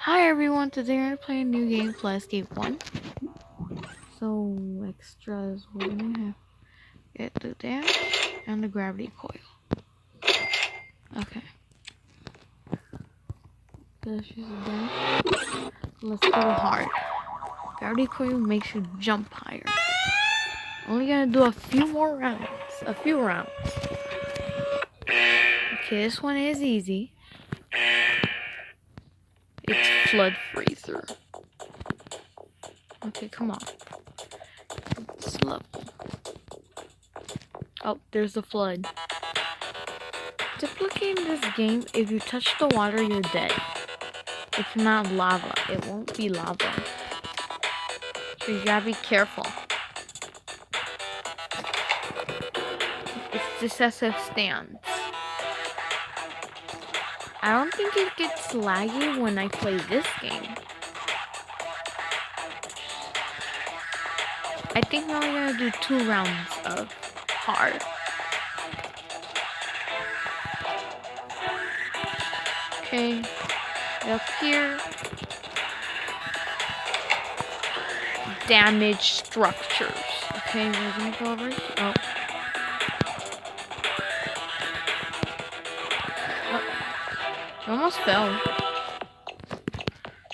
Hi everyone, today we're gonna play a new game, Flood Escape 1. So, extras, we're gonna have get the dash and the gravity coil. Okay. Let's use the dash. Let's go to hard. Gravity coil makes you jump higher. Only gonna do a few more rounds. Okay, this one is easy. It's Flood Freezer. Okay, come on. It's level. Oh, there's the flood. Typically in this game, if you touch the water, you're dead. It's not lava. It won't be lava. So you gotta be careful. It's decisive stance. I don't think it gets laggy when I play this game. I think now we're gonna do 2 rounds of hard. Okay, up here. Damage structures. Okay, we're gonna go over here. Oh. I almost fell.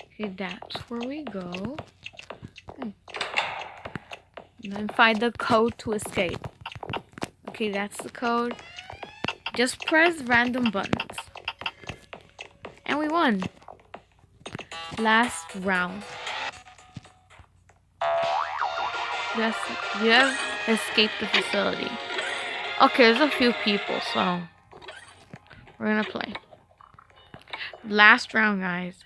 Okay, that's where we go. Okay. And then find the code to escape. Okay, that's the code. Just press random buttons. And we won. Last round. Yes, you have escaped the facility. Okay, there's a few people, so we're gonna play. Last round, guys.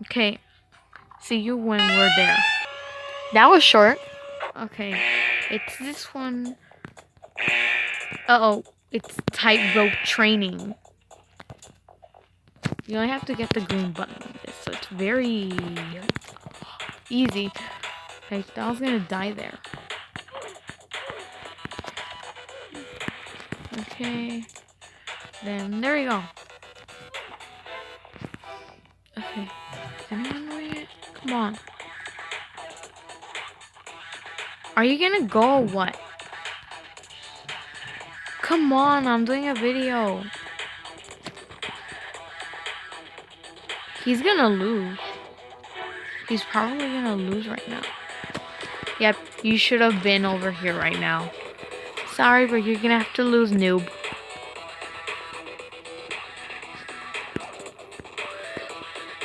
Okay, see you when we're there. That was short. Okay, it's this one. Uh-oh, it's tightrope training. You only have to get the green button on this, so it's very easy. Okay, I was gonna die there. Okay, then there you go. Okay, is anyone doing it? Come on. Are you gonna go or what? Come on, I'm doing a video. He's gonna lose. He's probably gonna lose right now. Yep, you should have been over here right now. Sorry, but you're gonna have to lose, noob.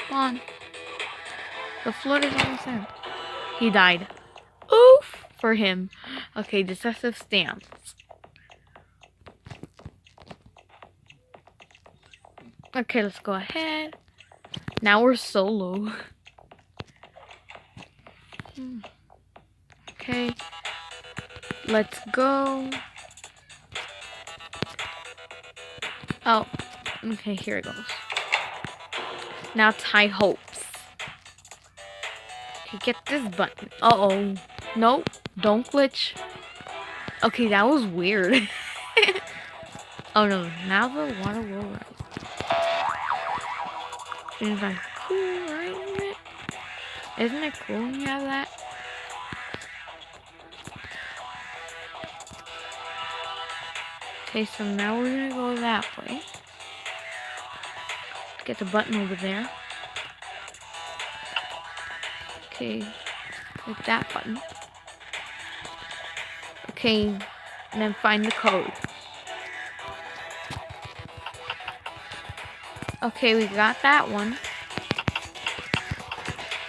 Come on. The flood is almost there. He died. Oof for him. Okay, decisive stance. Okay, let's go ahead. Now we're solo. Okay. Let's go. Oh, okay, here it goes. Now tie hopes. Okay, get this button. Uh-oh. Nope, don't glitch. Okay, that was weird. Oh no, now the water will rise. Seems like cool, right? Isn't it cool when you have that? Okay, so now we're gonna go that way. Get the button over there. Okay, click that button. Okay, and then find the code. Okay, we got that one.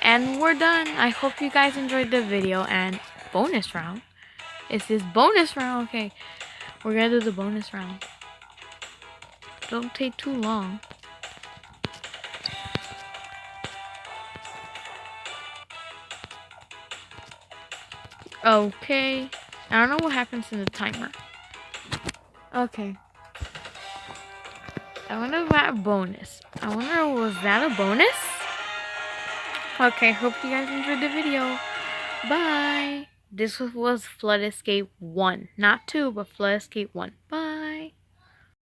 And we're done. I hope you guys enjoyed the video and bonus round. Is this bonus round? Okay, we're gonna do the bonus round. Don't take too long. Okay, I don't know what happens in the timer. Okay. I wonder what bonus. I wonder, was that a bonus? Okay, hope you guys enjoyed the video. Bye. This was Flood Escape 1. Not 2, but Flood Escape 1. Bye.